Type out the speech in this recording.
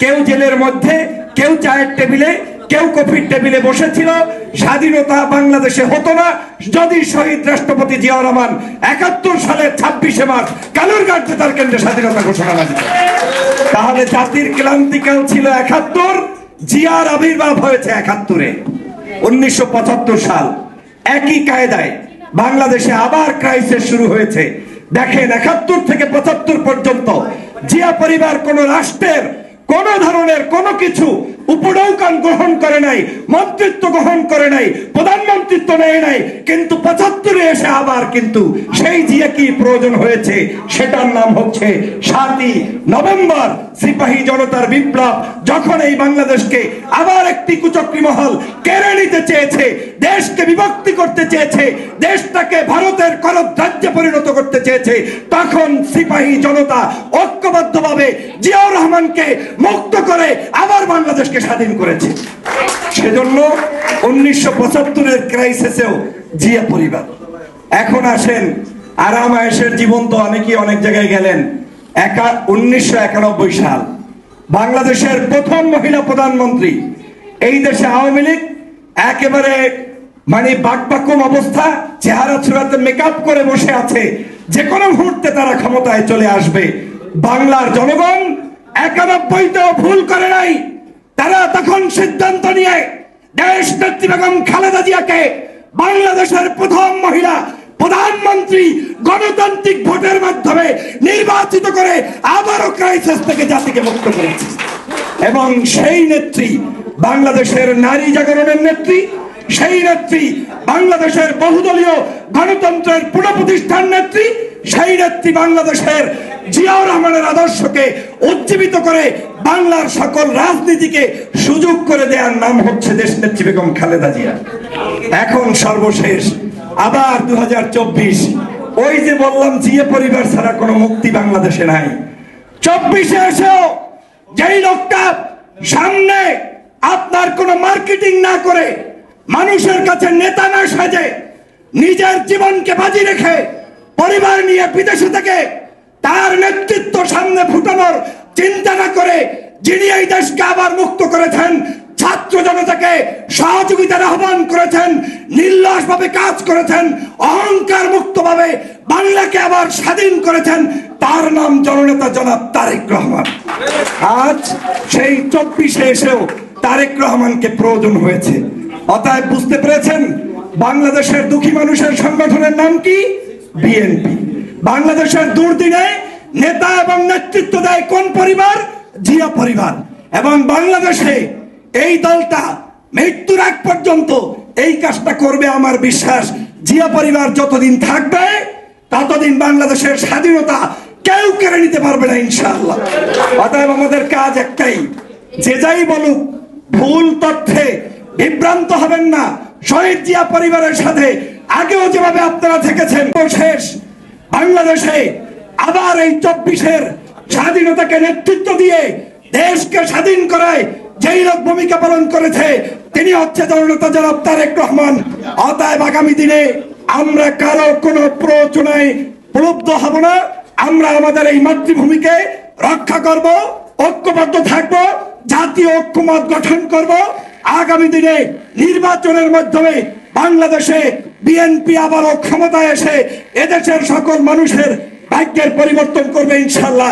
কেউ জেলের মধ্যে, কেউ চায়ের টেবিলে, কেউ কফির টেবিলে বসেছিল। স্বাধীনতা বাংলাদেশে হতো না যদি শহীদ রাষ্ট্রপতি জিয়াউর রহমান ৭১ সালের ২৬শে মার্চ কালুরঘাট বেতার কেন্দ্রে স্বাধীনতা ঘোষণা না দিত। তাহলে জাতির ক্লান্তিকাল ছিল ৭১, জিয়ার আবির্ভাব হয়েছে ৭১-এ। ১৯৭৫ সাল একই কায়দায় বাংলাদেশে আবার ক্রাইসিস শুরু হয়েছে। দেখেন, ৭১ থেকে ৭৫ পর্যন্ত জিয়া পরিবার কোন রাষ্ট্রের কোন ধরনের কোন কিছু উপনৌকান গ্রহণ করে নাই, মন্ত্রিত্ব গ্রহণ করে নাই, প্রধানমন্ত্রিত্ব নেয় নাই, কিন্তু ৭৫-এ এসে আবার কিন্তু সেই জিয়া কি প্রয়োজন হয়েছে, সেটার নাম হচ্ছে ৭ই নভেম্বর সিপাহী জনতার বিপ্লব। যখন এই বাংলাদেশকে আবার একটি কুচক্রী মহল কেড়ে নিতে চেয়েছে, দেশকে বিভক্তি করতে চেয়েছে, দেশটাকে ভারতের করদ রাজ্যে পরিণত করতে চেয়েছে, তখন সিপাহী জনতা ঐক্যবদ্ধভাবে জিয়াউর রহমানকে মুক্ত করে আবার বাংলাদেশকে স্বাধীন করেছে। সেজন্য ১৯৭৫-এর ক্রাইসিসেও জিয়া পরিবার। এখন আসেন আরাম আয়েশের জীবন, তো অনেকেই অনেক জায়গায় গেলেন। ১৯৯১ সাল বাংলাদেশের প্রথম মহিলা প্রধানমন্ত্রী। এই দেশে আওয়ামী লীগ একেবারে বাকবাকুম অবস্থা, চেহারা ছুড়াতে মেকআপ করে বসে আছে, যে কোনো মুহূর্তে তারা ক্ষমতায় চলে আসবে। বাংলার জনগণ ৯১-তেও ভুল করে নাই। তারা তখন সিদ্ধান্ত নিয়ে দেশ নেত্রী বেগম খালেদা জিয়াকে বাংলাদেশের প্রথম মহিলা প্রধানমন্ত্রী গণতান্ত্রিক ভোটের মাধ্যমে নির্বাচিত করে আবারও ক্রাইসিস থেকে জাতিকে মুক্ত করেছে। এবং সেই নেত্রী বাংলাদেশের নারী জাগরণের নেত্রী, সেই নেত্রী বাংলাদেশের বহুদলীয় গণতন্ত্রের পুনঃপ্রতিষ্ঠার নেত্রী, সেই নেত্রী বাংলাদেশের জিয়াউর রহমানের আদর্শকে উজ্জীবিত করে বাংলার সকল রাজনীতিকে সুযোগ করে দেওয়ার নাম হচ্ছে দেশনেত্রী বেগম খালেদা জিয়া। এখন সর্বশেষ আবার ২০২৪, ওই যে বললাম জিয়া পরিবার ছাড়া কোনো মুক্তি বাংলাদেশে নাই। ২৪-এ এসেও যেই লোকটা সামনে আপনার কোনো মার্কেটিং না করে, মানুষের কাছে নেতা না সাজে, নিজের জীবনকে বাজি রেখে পরিবার নিয়ে বিদেশে থেকে তার নেতৃত্ব সামনে ফুটানোর চিন্তা না করে, যিনি এই দেশকে আবার মুক্ত করেছেন, ছাত্র জনতাকে সহযোগিতার আহ্বান করেছেন, নির্লসভাবে কাজ করেছেন, অহংকার মুক্তভাবে বাংলাকে আবার স্বাধীন করেছেন, তার নাম জননেতা জনাব তারেক রহমান। আজ সেই ২৪-এ এসেও তারেক রহমানকে প্রয়োজন হয়েছে। অতএব বুঝতে পেরেছেন, বাংলাদেশের দুঃখী মানুষের সংগঠনের নাম কি? বিএনপি। বাংলাদেশের দুর্দিনে নেতা এবং নেতৃত্ব দেয় কোন পরিবার? জিয়া পরিবার। এবং বাংলাদেশে এই দলটা মৃত্যুর আগ পর্যন্ত এই কাজটা করবে। আমার বিশ্বাস, জিয়া পরিবার যতদিন থাকবে ততদিন বাংলাদেশের স্বাধীনতা কেউ কেড়ে নিতে পারবে না, ইনশাআল্লাহ। অতএব আমাদের কাজ একটাই, যে যাই বলুক ভুল তথ্যে বিভ্রান্ত হবেন না। শহীদ জিয়া পরিবারের সাথে আগেও যেভাবে আপনারা থেকেছেন, শেষ বাংলাদেশে আবার এই ২৪-এর স্বাধীনতাকে নেতৃত্ব দিয়ে দেশকে স্বাধীন করায় যেই লোক ভূমিকা পালন করেছে, তিনি হচ্ছে জননেতা জনাব তারেক রহমান। অতএব আগামী দিনে আমরা কারো কোনো প্ররোচনায় প্রলুব্ধ হব না। আমরা আমাদের এই মাতৃভূমিকে রক্ষা করব, ঐক্যবদ্ধ থাকব, জাতীয় ঐক্যমত গঠন করব। আগামী দিনে নির্বাচনের মাধ্যমে বাংলাদেশে বিএনপি আবারও ক্ষমতায় এসে এদেশের সকল মানুষের ভাগ্যের পরিবর্তন করবে, ইনশাআল্লাহ।